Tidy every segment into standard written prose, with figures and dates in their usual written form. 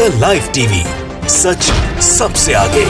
The live TV, सच सबसे आगे।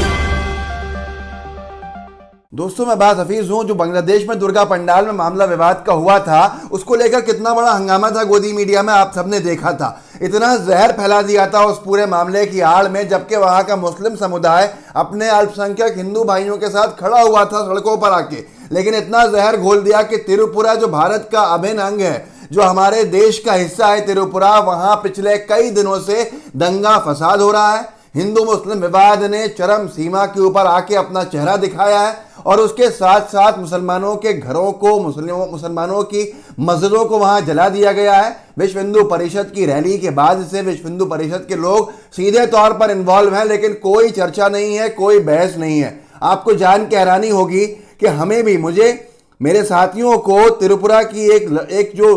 दोस्तों, मैं बात हफीज हूं। जो बांग्लादेश में दुर्गा पंडाल में मामला विवाद का हुआ था, उसको लेकर कितना बड़ा हंगामा था गोदी मीडिया में, आप सबने देखा था। इतना जहर फैला दिया था उस पूरे मामले की आड़ में, जबकि वहां का मुस्लिम समुदाय अपने अल्पसंख्यक हिंदू भाइयों के साथ खड़ा हुआ था सड़कों पर आके। लेकिन इतना जहर घोल दिया कि त्रिपुरा, जो भारत का अभिन्न अंग है, जो हमारे देश का हिस्सा है त्रिपुरा, वहां पिछले कई दिनों से दंगा फसाद हो रहा है। हिंदू मुस्लिम विवाद ने चरम सीमा के ऊपर आके अपना चेहरा दिखाया है और उसके साथ साथ मुसलमानों के घरों को, मुसलमानों की मस्जिदों को वहां जला दिया गया है। विश्व हिंदू परिषद की रैली के बाद से विश्व हिंदू परिषद के लोग सीधे तौर पर इन्वॉल्व हैं, लेकिन कोई चर्चा नहीं है, कोई बहस नहीं है। आपको जान के हैरानी होगी कि हमें भी, मुझे, मेरे साथियों को त्रिपुरा की एक जो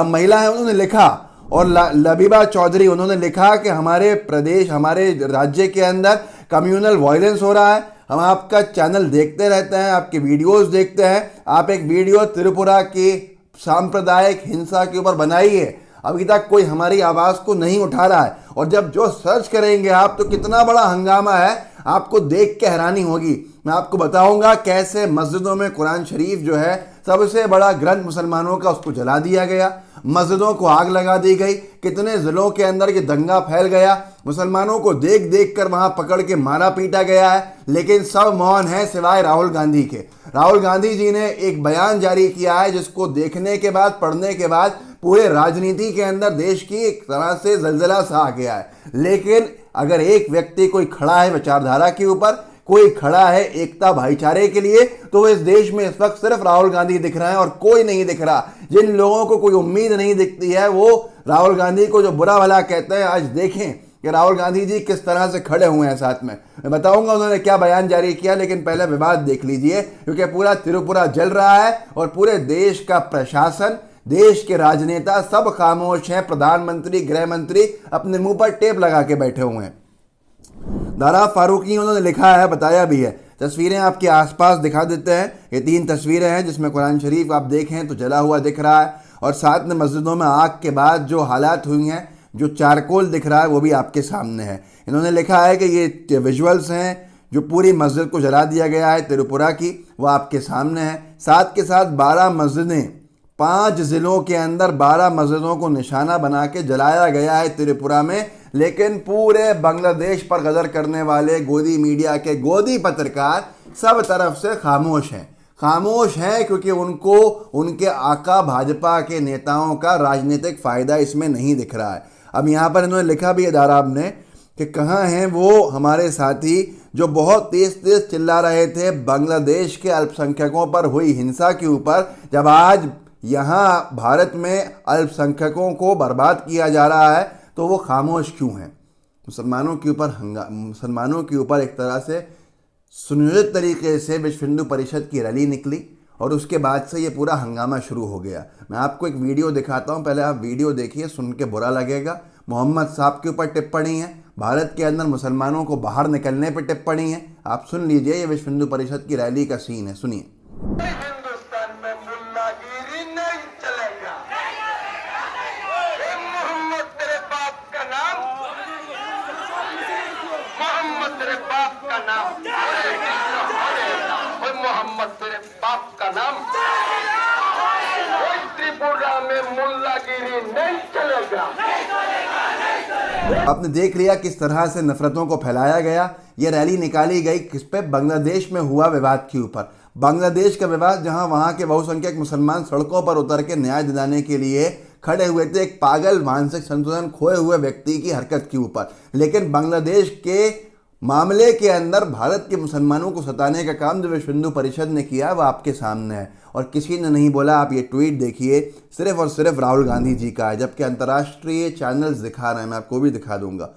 महिला है उन्होंने लिखा, और लबीबा चौधरी, उन्होंने लिखा कि हमारे प्रदेश, हमारे राज्य के अंदर कम्युनल वायलेंस हो रहा है। हम आपका चैनल देखते रहते हैं, आपके वीडियोस देखते हैं। आप एक वीडियो त्रिपुरा की सांप्रदायिक हिंसा के ऊपर बनाई है, अभी तक कोई हमारी आवाज़ को नहीं उठा रहा है। और जब जो सर्च करेंगे आप, तो कितना बड़ा हंगामा है, आपको देख के हैरानी होगी। मैं आपको बताऊंगा कैसे मस्जिदों में कुरान शरीफ, जो है सबसे बड़ा ग्रंथ मुसलमानों का, उसको जला दिया गया, मस्जिदों को आग लगा दी गई, कितने जिलों के अंदर ये दंगा फैल गया, मुसलमानों को देख देख कर वहां पकड़ के मारा पीटा गया है। लेकिन सब मौन है सिवाय राहुल गांधी के। राहुल गांधी जी ने एक बयान जारी किया है, जिसको देखने के बाद, पढ़ने के बाद पूरे राजनीति के अंदर देश की एक तरह से जलजला सा आ गया है। लेकिन अगर एक व्यक्ति कोई खड़ा है विचारधारा के ऊपर, कोई खड़ा है एकता भाईचारे के लिए, तो इस देश में इस वक्त सिर्फ राहुल गांधी दिख रहा है और कोई नहीं दिख रहा। जिन लोगों को कोई उम्मीद नहीं दिखती है, वो राहुल गांधी को जो बुरा भला कहते हैं, आज देखें कि राहुल गांधी जी किस तरह से खड़े हुए हैं साथ में। मैं बताऊंगा उन्होंने क्या बयान जारी किया, लेकिन पहले विवाद देख लीजिए, क्योंकि पूरा त्रिपुरा जल रहा है और पूरे देश का प्रशासन, देश के राजनेता सब खामोश हैं। प्रधानमंत्री, गृह मंत्री अपने मुंह पर टेप लगा के बैठे हुए हैं। दारा फारूकी, उन्होंने लिखा है, बताया भी है, तस्वीरें आपके आसपास दिखा देते हैं। ये 3 तस्वीरें हैं जिसमें कुरान शरीफ आप देखें तो जला हुआ दिख रहा है, और साथ में मस्जिदों में आग के बाद जो हालात हुई हैं, जो चारकोल दिख रहा है, वो भी आपके सामने है। इन्होंने लिखा है कि ये विजुअल्स हैं, जो पूरी मस्जिद को जला दिया गया है त्रिपुरा की, वो आपके सामने है। साथ के साथ 12 मस्जिदें, 5 जिलों के अंदर 12 मस्जिदों को निशाना बना के जलाया गया है त्रिपुरा में। लेकिन पूरे बांग्लादेश पर गदर करने वाले गोदी मीडिया के गोदी पत्रकार सब तरफ से खामोश हैं। खामोश हैं क्योंकि उनको उनके आका भाजपा के नेताओं का राजनीतिक फ़ायदा इसमें नहीं दिख रहा है। अब यहाँ पर इन्होंने लिखा भी है दाराब ने कि कहाँ हैं वो हमारे साथी जो बहुत तेज़ तेज़ चिल्ला रहे थे बांग्लादेश के अल्पसंख्यकों पर हुई हिंसा के ऊपर, जब आज यहाँ भारत में अल्पसंख्यकों को बर्बाद किया जा रहा है, तो वो खामोश क्यों हैं? मुसलमानों के ऊपर एक तरह से सुनियोजित तरीके से विश्व हिंदू परिषद की रैली निकली और उसके बाद से ये पूरा हंगामा शुरू हो गया। मैं आपको एक वीडियो दिखाता हूँ, पहले आप वीडियो देखिए, सुन के बुरा लगेगा। मोहम्मद साहब के ऊपर टिप्पणी है, भारत के अंदर मुसलमानों को बाहर निकलने पर टिप्पणी है। आप सुन लीजिए, ये विश्व हिंदू परिषद की रैली का सीन है, सुनिए। मोहम्मद तेरे बाप का नाम, त्रिपुरा में मुल्लागिरी नहीं चलेगा। आपने देख लिया किस तरह से नफरतों को फैलाया गया। ये रैली निकाली गई किस पे? बांग्लादेश में हुआ विवाद के ऊपर। बांग्लादेश का विवाद, जहां वहां के बहुसंख्यक मुसलमान सड़कों पर उतर के न्याय दिलाने के लिए खड़े हुए थे, एक पागल, मानसिक संतुलन खोए हुए व्यक्ति की हरकत के ऊपर। लेकिन बांग्लादेश के मामले के अंदर भारत के मुसलमानों को सताने का काम जो विश्व हिंदू परिषद ने किया, वो आपके सामने है और किसी ने नहीं बोला। आप ये ट्वीट देखिए, सिर्फ और सिर्फ राहुल गांधी जी का है, जबकि अंतर्राष्ट्रीय चैनल्स दिखा रहे हैं। मैं आपको भी दिखा दूंगा।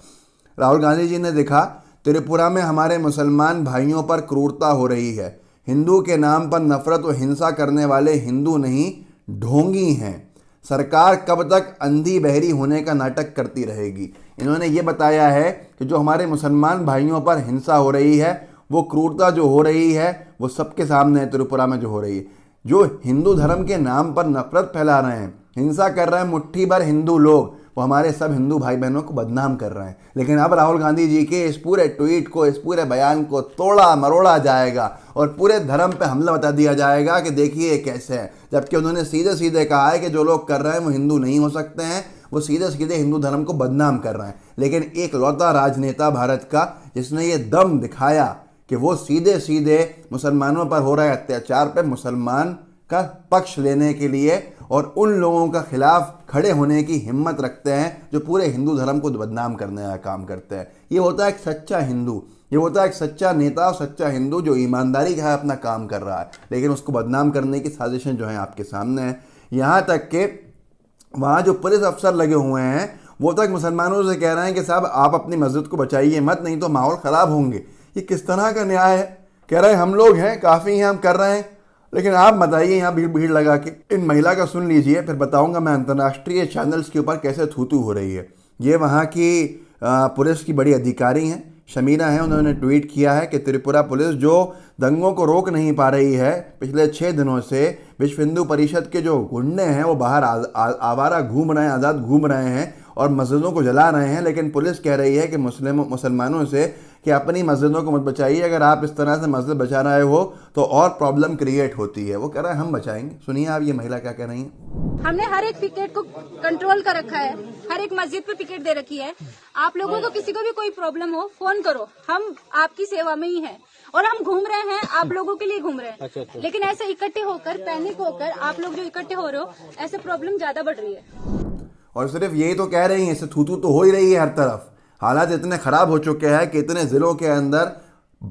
राहुल गांधी जी ने दिखा, त्रिपुरा में हमारे मुसलमान भाइयों पर क्रूरता हो रही है, हिंदू के नाम पर नफरत और हिंसा करने वाले हिंदू नहीं ढोंगी हैं, सरकार कब तक अंधी बहरी होने का नाटक करती रहेगी। इन्होंने ये बताया है कि जो हमारे मुसलमान भाइयों पर हिंसा हो रही है, वो क्रूरता जो हो रही है, वो सबके सामने है। त्रिपुरा में जो हो रही है, जो हिंदू धर्म के नाम पर नफरत फैला रहे हैं, हिंसा कर रहे हैं मुट्ठी भर हिंदू लोग, वो हमारे सब हिंदू भाई बहनों को बदनाम कर रहे हैं। लेकिन अब राहुल गांधी जी के इस पूरे ट्वीट को, इस पूरे बयान को तोड़ा मरोड़ा जाएगा और पूरे धर्म पे हमला बता दिया जाएगा कि देखिए ये कैसे है, जबकि उन्होंने सीधे सीधे कहा है कि जो लोग कर रहे हैं वो हिंदू नहीं हो सकते हैं, वो सीधे सीधे हिंदू धर्म को बदनाम कर रहे हैं। लेकिन एक लौता राजनेता भारत का जिसने ये दम दिखाया कि वो सीधे सीधे मुसलमानों पर हो रहे अत्याचार पे मुसलमान का पक्ष लेने के लिए और उन लोगों का खिलाफ खड़े होने की हिम्मत रखते हैं जो पूरे हिंदू धर्म को बदनाम करने का काम करते हैं। ये होता है एक सच्चा हिंदू, ये होता है एक सच्चा नेता और सच्चा हिंदू जो ईमानदारी का अपना काम कर रहा है, लेकिन उसको बदनाम करने की साजिशें जो हैं आपके सामने हैं। यहाँ तक कि वहाँ जो पुलिस अफसर लगे हुए हैं वो तक मुसलमानों से कह रहे हैं कि साहब आप अपनी मस्जिद को बचाइए मत, नहीं तो माहौल ख़राब होंगे। ये किस तरह का न्याय है? कह रहे हैं हम लोग हैं, काफ़ी हैं, हम कर रहे हैं, लेकिन आप बताइए यहाँ भीड़ भीड़ लगा के। इन महिला का सुन लीजिए, फिर बताऊंगा मैं अंतर्राष्ट्रीय चैनल्स के ऊपर कैसे थूथू हो रही है। ये वहाँ की पुलिस की बड़ी अधिकारी हैं, शमीना है, उन्होंने ट्वीट किया है कि त्रिपुरा पुलिस जो दंगों को रोक नहीं पा रही है, पिछले 6 दिनों से विश्व हिंदू परिषद के जो गुंडे हैं वो बाहर आवारा घूम रहे हैं, आज़ाद घूम रहे हैं और मस्जिदों को जला रहे हैं। लेकिन पुलिस कह रही है कि मुसलमानों से कि अपनी मस्जिदों को मत बचाइए, अगर आप इस तरह से मस्जिद बचा रहे हो तो और प्रॉब्लम क्रिएट होती है। वो कह रहा है हम बचाएंगे। सुनिए आप ये महिला क्या कह रही हैं। हमने हर एक पिकेट को कंट्रोल कर रखा है, हर एक मस्जिद पे पिकेट दे रखी है। आप लोगों को किसी को भी कोई प्रॉब्लम हो फोन करो, हम आपकी सेवा में ही हैं और हम घूम रहे हैं, आप लोगों के लिए घूम रहे हैं। अच्छा। लेकिन ऐसे इकट्ठे होकर, पैनिक होकर आप लोग जो इकट्ठे हो रहे हो, ऐसे प्रॉब्लम ज्यादा बढ़ रही है। और सिर्फ यही तो कह रही हैं, इससे थूथू तो हो ही रही है हर तरफ। हालात इतने ख़राब हो चुके हैं कि इतने ज़िलों के अंदर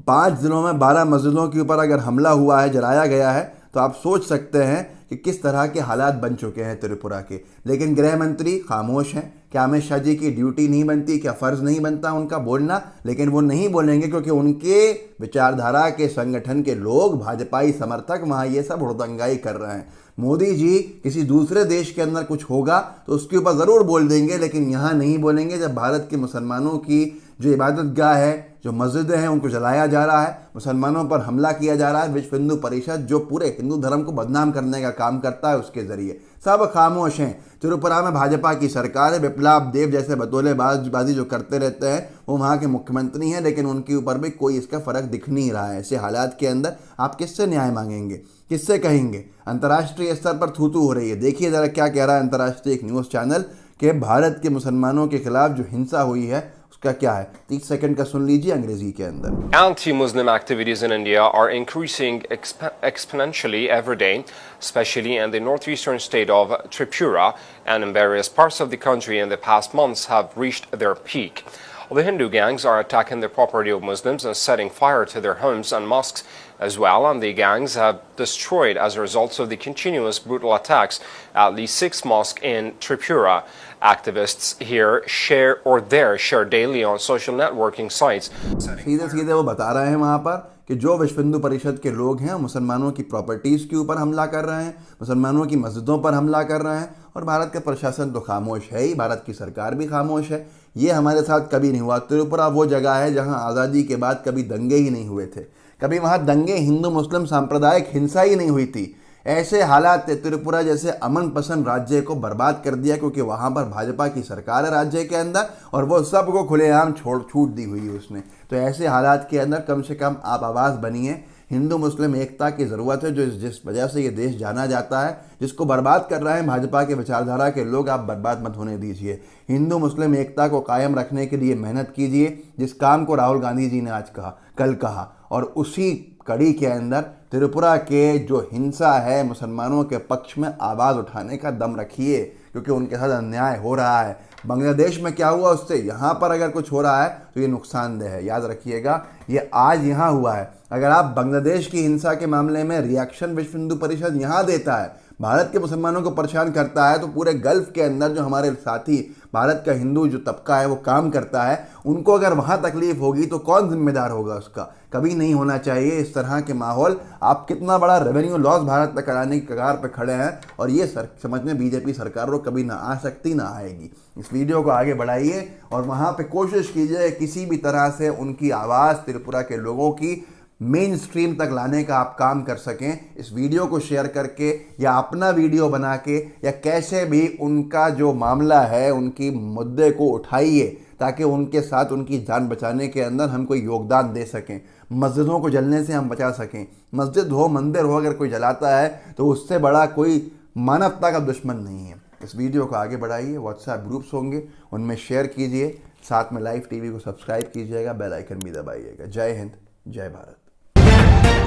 5 ज़िलों में 12 मस्जिदों के ऊपर अगर हमला हुआ है, जलाया गया है, तो आप सोच सकते हैं कि किस तरह के हालात बन चुके हैं त्रिपुरा के। लेकिन गृह मंत्री खामोश हैं। क्या अमित शाह जी की ड्यूटी नहीं बनती, क्या फ़र्ज़ नहीं बनता उनका बोलना? लेकिन वो नहीं बोलेंगे क्योंकि उनके विचारधारा के संगठन के लोग, भाजपाई समर्थक वहाँ ये सब हुड़दंगाई कर रहे हैं। मोदी जी किसी दूसरे देश के अंदर कुछ होगा तो उसके ऊपर ज़रूर बोल देंगे, लेकिन यहाँ नहीं बोलेंगे जब भारत के मुसलमानों की जो इबादत गाह है, जो मस्जिदें हैं, उनको जलाया जा रहा है, मुसलमानों पर हमला किया जा रहा है। विश्व हिंदू परिषद जो पूरे हिंदू धर्म को बदनाम करने का काम करता है उसके ज़रिए सब खामोश हैं। त्रिपुरा में भाजपा की सरकार है, विप्लव देव जैसे बतौलेबाजी जो करते रहते हैं वो वहाँ के मुख्यमंत्री हैं, लेकिन उनके ऊपर भी कोई इसका फ़र्क दिख नहीं रहा है। ऐसे हालात के अंदर आप किससे न्याय मांगेंगे, किससे कहेंगे? अंतर्राष्ट्रीय स्तर पर थूथू हो रही है। देखिए ज़रा क्या कह रहा है अंतर्राष्ट्रीय एक न्यूज़ चैनल कि भारत के मुसलमानों के खिलाफ जो हिंसा हुई है उसका क्या है। 30 सेकंड का सुन लीजिए अंग्रेजी के अंदर। Anti-Muslim activities in India are increasing exponentially every day, especially in the northeastern state of Tripura, and in various parts of the country in the past months have reached their peak. The Hindu gangs are attacking the property of Muslims and setting fire to their homes and mosques as well, and the gangs have destroyed as a result of the continuous brutal attacks at least 6 mosques in Tripura. Activists here share daily on social networking sites. सीधे सीधे वो बता रहे हैं वहाँ पर कि जो विश्व हिंदू परिषद के लोग हैं मुसलमानों की प्रॉपर्टीज़ के ऊपर हमला कर रहे हैं, मुसलमानों की मस्जिदों पर हमला कर रहे हैं, और भारत का प्रशासन तो खामोश है ही, भारत की सरकार भी खामोश है। ये हमारे साथ कभी नहीं हुआ। त्रिपुरा वो जगह है जहाँ आज़ादी के बाद कभी दंगे ही नहीं हुए थे, कभी वहाँ दंगे हिंदू मुस्लिम सांप्रदायिक हिंसा ही नहीं हुई थी। ऐसे हालात त्रिपुरा जैसे अमन पसंद राज्य को बर्बाद कर दिया, क्योंकि वहाँ पर भाजपा की सरकार है राज्य के अंदर और वो सबको खुलेआम छूट दी हुई है उसने। तो ऐसे हालात के अंदर कम से कम आप आवाज़ बनिए। हिंदू मुस्लिम एकता की ज़रूरत है, जो जिस वजह से ये देश जाना जाता है, जिसको बर्बाद कर रहे हैं भाजपा के विचारधारा के लोग, आप बर्बाद मत होने दीजिए। हिंदू मुस्लिम एकता को कायम रखने के लिए मेहनत कीजिए, जिस काम को राहुल गांधी जी ने आज कहा, कल कहा, और उसी कड़ी के अंदर त्रिपुरा के जो हिंसा है मुसलमानों के पक्ष में आवाज़ उठाने का दम रखिए, क्योंकि उनके साथ अन्याय हो रहा है। बांग्लादेश में क्या हुआ उससे यहाँ पर अगर कुछ हो रहा है तो ये नुकसानदेह है, याद रखिएगा। ये आज यहाँ हुआ है। अगर आप बांग्लादेश की हिंसा के मामले में रिएक्शन विश्व हिंदू परिषद यहाँ देता है, भारत के मुसलमानों को परेशान करता है, तो पूरे गल्फ़ के अंदर जो हमारे साथी भारत का हिंदू जो तबका है वो काम करता है, उनको अगर वहाँ तकलीफ़ होगी तो कौन जिम्मेदार होगा उसका? कभी नहीं होना चाहिए इस तरह के माहौल। आप कितना बड़ा रेवेन्यू लॉस भारत में कराने की कगार पर खड़े हैं, और ये समझने बीजेपी सरकार को कभी ना आ सकती ना आएगी। इस वीडियो को आगे बढ़ाइए और वहाँ पे कोशिश कीजिए किसी भी तरह से उनकी आवाज़ त्रिपुरा के लोगों की मेन स्ट्रीम तक लाने का आप काम कर सकें, इस वीडियो को शेयर करके या अपना वीडियो बना के या कैसे भी उनका जो मामला है उनकी मुद्दे को उठाइए ताकि उनके साथ उनकी जान बचाने के अंदर हम कोई योगदान दे सकें, मस्जिदों को जलने से हम बचा सकें। मस्जिद हो, मंदिर हो, अगर कोई जलाता है तो उससे बड़ा कोई मानवता का दुश्मन नहीं है। इस वीडियो को आगे बढ़ाइए, व्हाट्सएप ग्रुप्स होंगे उनमें शेयर कीजिए, साथ में लाइव टीवी को सब्सक्राइब कीजिएगा, बेल आइकन भी दबाइएगा। जय हिंद, जय भारत।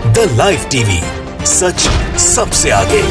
द लाइव टीवी, सच सबसे आगे।